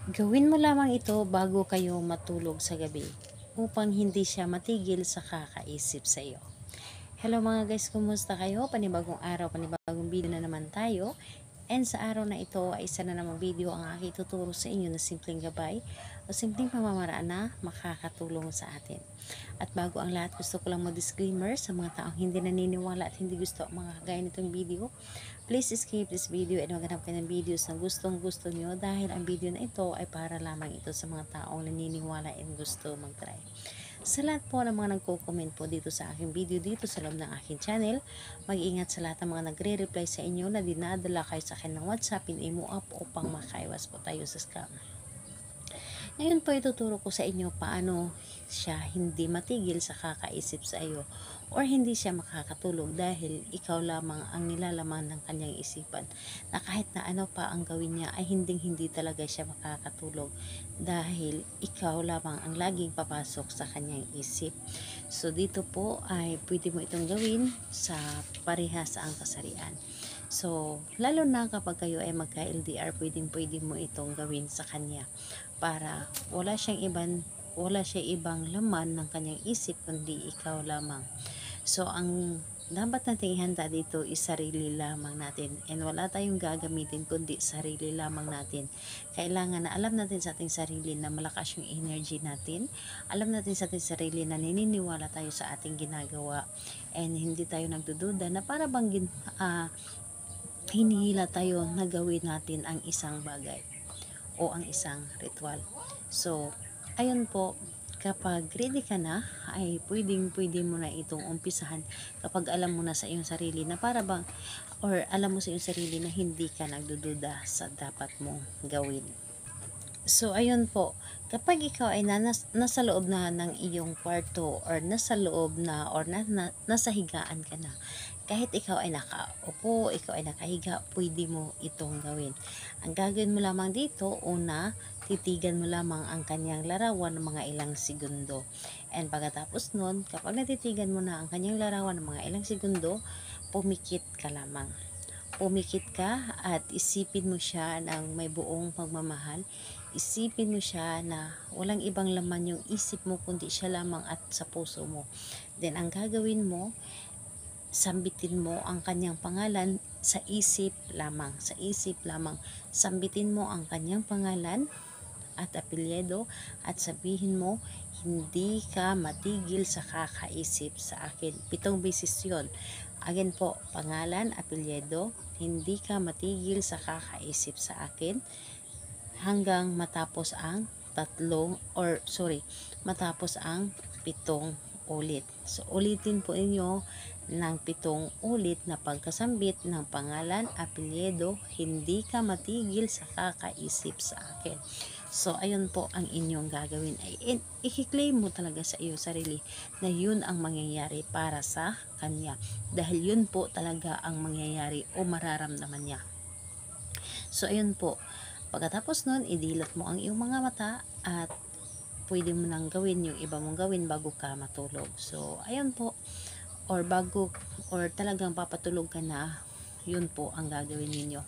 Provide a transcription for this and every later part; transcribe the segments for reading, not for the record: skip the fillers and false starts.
Gawin mo lamang ito bago kayo matulog sa gabi upang hindi siya matigil sa kakaisip sa iyo. Hello mga guys, kumusta kayo? Panibagong araw, panibagong video na naman tayo. And sa araw na ito ay isa na namang video ang aking tuturo sa inyo na simpleng gabay o simpleng pamamaraan na makakatulong sa atin. At bago ang lahat, gusto ko lang mag-disclaimer sa mga taong hindi naniniwala at hindi gusto ang mga kagaya nitong video. Please skip this video and maghanap kayo ng videos na gustong gusto nyo dahil ang video na ito ay para lamang ito sa mga taong naniniwala and gusto mag-try. Sa lahat po ng mga nagko-comment po dito sa aking video dito sa loob ng aking channel, mag-ingat sa lahat ng mga nagre-reply sa inyo na dinadala kayo sa akin ng WhatsApp in Imo app upang makaiwas po tayo sa scam. Ngayon po ituturo ko sa inyo paano siya hindi matigil sa kakaisip sa iyo or hindi siya makakatulog dahil ikaw lamang ang nilalaman ng kanyang isipan, na kahit na ano pa ang gawin niya ay hindi talaga siya makakatulog dahil ikaw lamang ang laging papasok sa kanyang isip. So dito po ay pwede mo itong gawin sa parehas ang kasarian. So, lalo na kapag kayo ay magka-LDR, pwede mo itong gawin sa kanya para wala siyang ibang laman ng kanyang isip kundi ikaw lamang. So, ang dapat nating ihanda dito is sarili lamang natin, and wala tayong gagamitin kundi sarili lamang natin. Kailangan na alam natin sa ating sarili na malakas yung energy natin, alam natin sa ating sarili na naniniwala tayo sa ating ginagawa, and hindi tayo nagdududa na para bang hinihila tayo na gawin natin ang isang bagay o ang isang ritual. So, ayun po, kapag ready ka na, ay pwede mo na itong umpisahan kapag alam mo na sa iyong sarili na para bang, or alam mo sa iyong sarili na hindi ka nagdududa sa dapat mong gawin. So, ayun po, kapag ikaw ay nasa loob na ng iyong kwarto or nasa loob na or nasa higaan ka na, kahit ikaw ay nakaupo, ikaw ay nakahiga, pwede mo itong gawin. Ang gagawin mo lamang dito, una, titigan mo lamang ang kanyang larawan ng mga ilang segundo. And pagkatapos nun, kapag natitigan mo na ang kanyang larawan ng mga ilang segundo, pumikit ka lamang. Pumikit ka at isipin mo siya ng may buong pagmamahal. Isipin mo siya na walang ibang laman yung isip mo kundi siya lamang at sa puso mo. Then ang gagawin mo, sambitin mo ang kanyang pangalan sa isip lamang. Sa isip lamang. Sambitin mo ang kanyang pangalan at apelyido at sabihin mo, hindi ka matigil sa kakaisip sa akin. 7 beses yun. Again po, pangalan, apelyido, hindi ka matigil sa kakaisip sa akin hanggang matapos ang matapos ang 7 ulit. So, ulitin po inyo ng 7 ulit na pagkasambit ng pangalan, apelyido, hindi ka matigil sa kakaisip sa akin. So, ayun po ang inyong gagawin. Ay, i-claim mo talaga sa iyo sarili na yun ang mangyayari para sa kanya. Dahil yun po talaga ang mangyayari o mararamdaman niya. So, ayun po. Pagkatapos nun, idilot mo ang iyong mga mata at pwede mo nang gawin yung iba mong gawin bago ka matulog. So, ayun po. Or talagang papatulog ka na, yun po ang gagawin ninyo.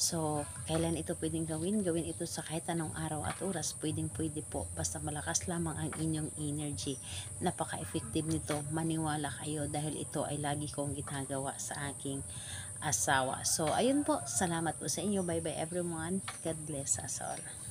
So, kailan ito pwedeng gawin? Gawin ito sa kahit anong araw at oras. Pwede po. Basta malakas lamang ang inyong energy. Napaka-effective nito. Maniwala kayo dahil ito ay lagi kong ginagawa sa aking asawa. So, ayun po. Salamat po sa inyo. Bye-bye everyone. God bless us all.